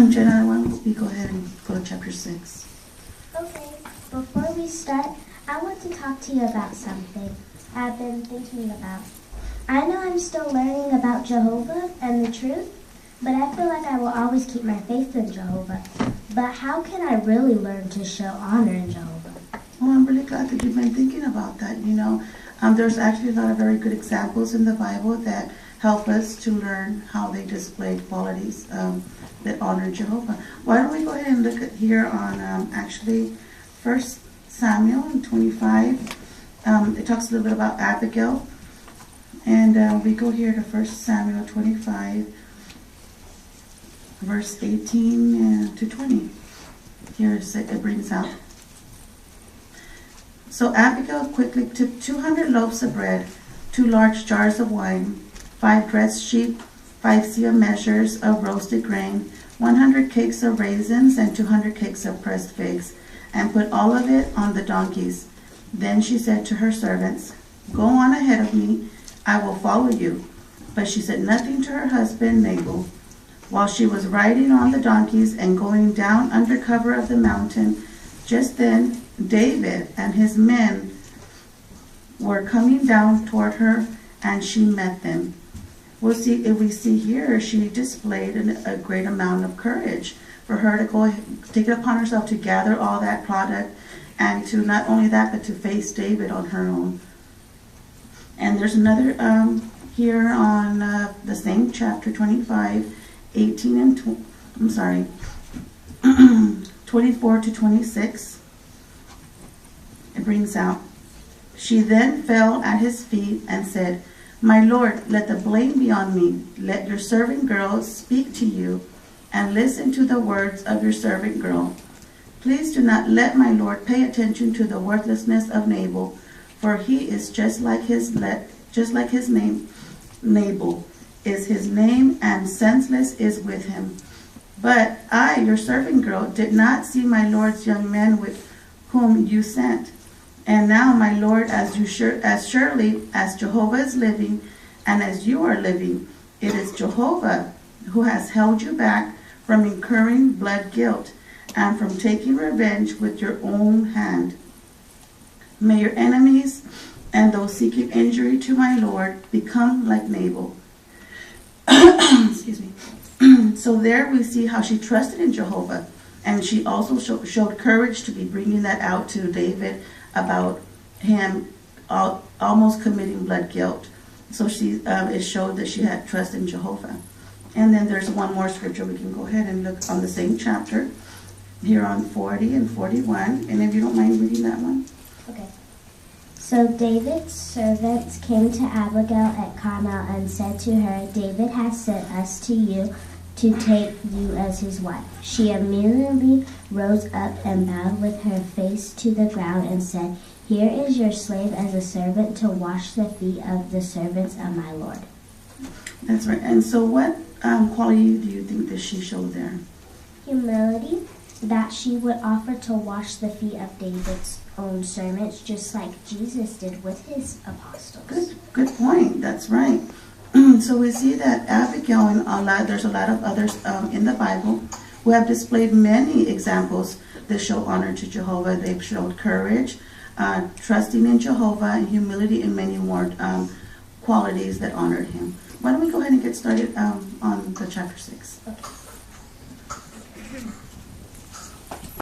Jenna, why don't we go ahead and go to chapter 6? Okay, before we start, I want to talk to you about something I've been thinking about. I know I'm still learning about Jehovah and the truth, but I feel like I will always keep my faith in Jehovah. But how can I really learn to show honor in Jehovah? Well, I'm really glad that you've been thinking about that. There's actually a lot of very good examples in the Bible that help us to learn how they display qualities that honor Jehovah. Why don't we go ahead and look at here on actually 1 Samuel 25. It talks a little bit about Abigail. And we go here to 1 Samuel 25, verse 18 to 20. Here it brings out. So Abigail quickly took 200 loaves of bread, 2 large jars of wine, 5 dressed sheep, 5 seah measures of roasted grain, 100 cakes of raisins, and 200 cakes of pressed figs, and put all of it on the donkeys. Then she said to her servants, "Go on ahead of me, I will follow you." But she said nothing to her husband Nabal. While she was riding on the donkeys and going down under cover of the mountain, just then David and his men were coming down toward her, and she met them. We see here, she displayed a great amount of courage for her to go take it upon herself to gather all that product, and to not only that, but to face David on her own. And there's another here on the same chapter 25, 18 and 24 to 26. It brings out, she then fell at his feet and said, "My lord, let the blame be on me. Let your servant girl speak to you, and listen to the words of your servant girl. Please do not let my lord pay attention to the worthlessness of Nabal, for he is just like his name. Nabal is his name, and senseless is with him. But I, your servant girl, did not see my lord's young men with whom you sent. And now, my lord, as surely as Jehovah is living, and as you are living, it is Jehovah who has held you back from incurring blood guilt and from taking revenge with your own hand. May your enemies and those seeking injury to my lord become like Nabal." Excuse me. So there we see how she trusted in Jehovah, and she also showed courage to be bringing that out to David about him almost committing blood guilt. So it showed that she had trust in Jehovah. And then there's one more scripture we can go ahead and look on the same chapter, here on 40 and 41. And if you don't mind reading that one. Okay. So David's servants came to Abigail at Carmel and said to her, "David has sent us to you to take you as his wife." She immediately rose up and bowed with her face to the ground and said, "Here is your slave as a servant to wash the feet of the servants of my lord." That's right. And so what quality do you think that she showed there? Humility, that she would offer to wash the feet of David's own servants, just like Jesus did with his apostles. Good point. That's right. So we see that Abigail and there's a lot of others in the Bible who have displayed many examples that show honor to Jehovah. They've showed courage, trusting in Jehovah, and humility, and many more qualities that honored him. Why don't we go ahead and get started on the chapter 6? Okay.